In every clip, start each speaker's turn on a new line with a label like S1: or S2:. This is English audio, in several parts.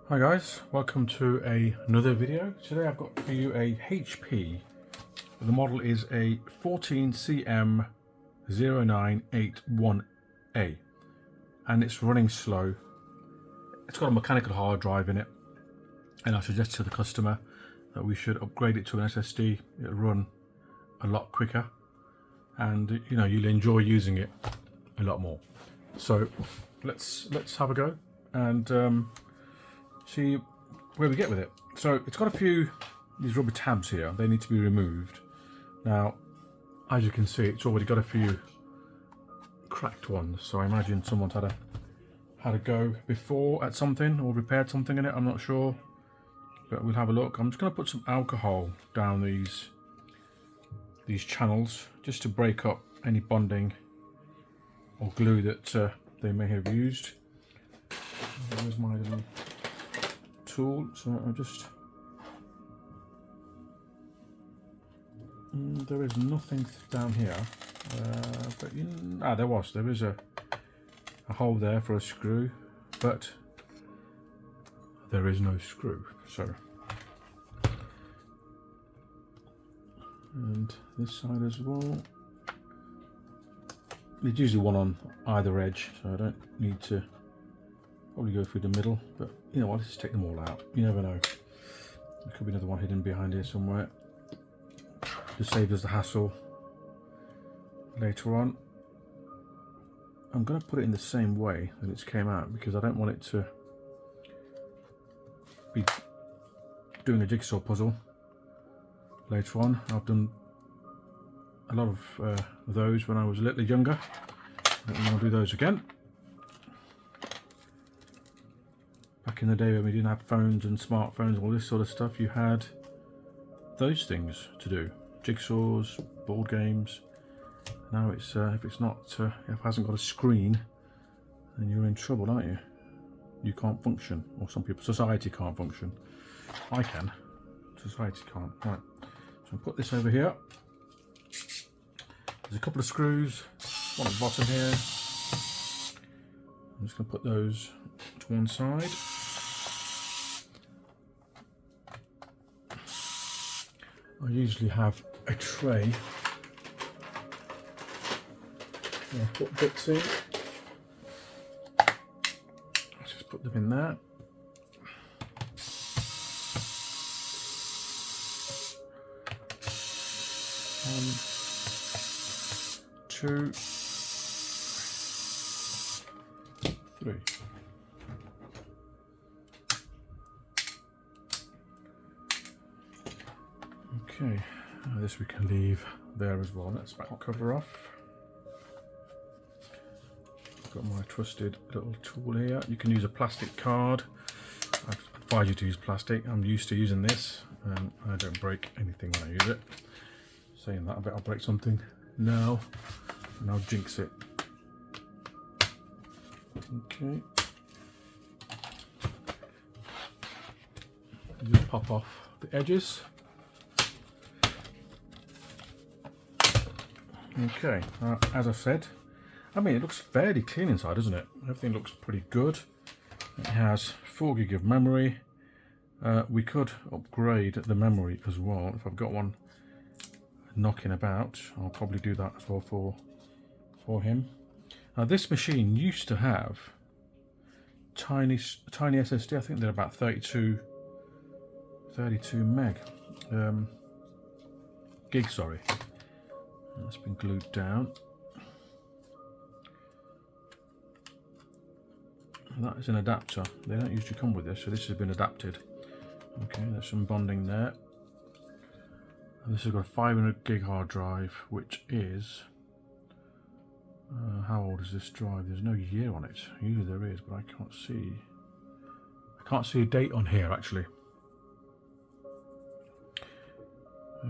S1: Hi guys, welcome to another video. Today I've got for you a HP. The model is a 14CM0981A and it's running slow. It's got a mechanical hard drive in it, and I suggest to the customer that we should upgrade it to an SSD. It'll run a lot quicker and you'll enjoy using it a lot more. So let's have a go and see where we get with it. So it's got a few these rubber tabs here. They need to be removed. Now, as you can see, it's already got a few cracked ones. So I imagine someone's had a go before at something or repaired something in it. I'm not sure, but we'll have a look. I'm just going to put some alcohol down these channels just to break up any bonding or glue that they may have used. There's my little tool, so I'll just there is nothing down here, but there is a hole there for a screw, but there is no screw. So, and this side as well, there's usually one on either edge, so I don't need to probably go through the middle, but you know what, let's just take them all out. You never know, there could be another one hidden behind here somewhere to save us the hassle later on. I'm going to put it in the same way that it came out because I don't want it to be doing a jigsaw puzzle later on. I've done a lot of those when I was a little younger. I don't want to do those again. Back in the day when we didn't have phones and smartphones and all this sort of stuff, you had those things to do. Jigsaws, board games. Now it's if it hasn't got a screen, then you're in trouble, aren't you? You can't function, or some people, society can't function. I can, society can't. Right, so I'll put this over here. There's a couple of screws, one at the bottom here. I'm just going to put those to one side. I usually have a tray where I put bits in. Let's just put them in there. One, two, three. Okay, this we can leave there as well. Let's back cover off. I've got my trusted little tool here. You can use a plastic card. I advise you to use plastic. I'm used to using this and I don't break anything when I use it. Saying that, I bet I'll break something now and I'll jinx it. Okay. Just pop off the edges. Okay, as I said, I mean, it looks fairly clean inside, doesn't it? Everything looks pretty good. It has 4 GB of memory. We could upgrade the memory as well. If I've got one knocking about, I'll probably do that as well for him. Now, this machine used to have tiny SSD. I think they're about 32 gig, sorry. That's been glued down. And that is an adapter. They don't usually come with this, so this has been adapted. Okay, there's some bonding there. And this has got a 500 gig hard drive, which is how old is this drive? There's no year on it. Usually there is, but I can't see a date on here actually.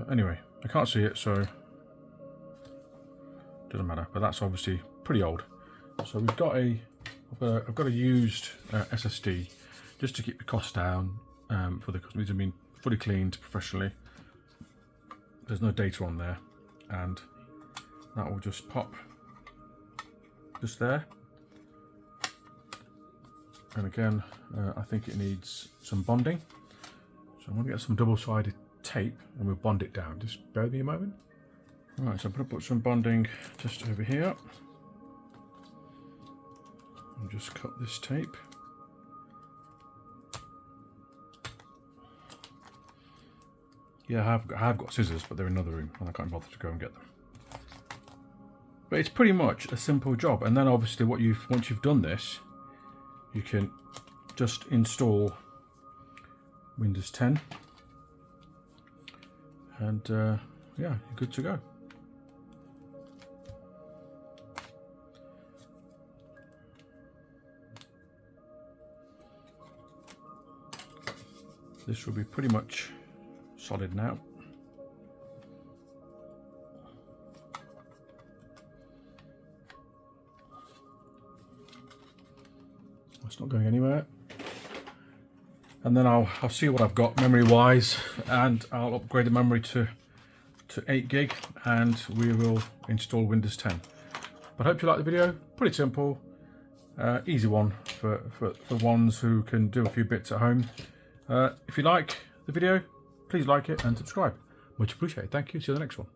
S1: Anyway, I can't see it, so doesn't matter, but that's obviously pretty old. So we've got I've got a used SSD just to keep the cost down for the customers. These have been fully cleaned professionally. There's no data on there, and that will just pop just there, And again, I think it needs some bonding. So I'm going to get some double-sided tape and we'll bond it down. Just bear with me a moment. Right, so I'm going to put some bonding just over here. And just cut this tape. Yeah, I have got scissors, but they're in another room and I can't bother to go and get them. But it's pretty much a simple job. And then obviously once you've done this, you can just install Windows 10 and yeah, you're good to go. This will be pretty much solid now. It's not going anywhere. And then I'll see what I've got memory wise, and I'll upgrade the memory to 8 gig and we will install Windows 10. But I hope you like the video. Pretty simple, easy one for ones who can do a few bits at home. If you like the video, please like it and subscribe. Much appreciated. Thank you. See you in the next one.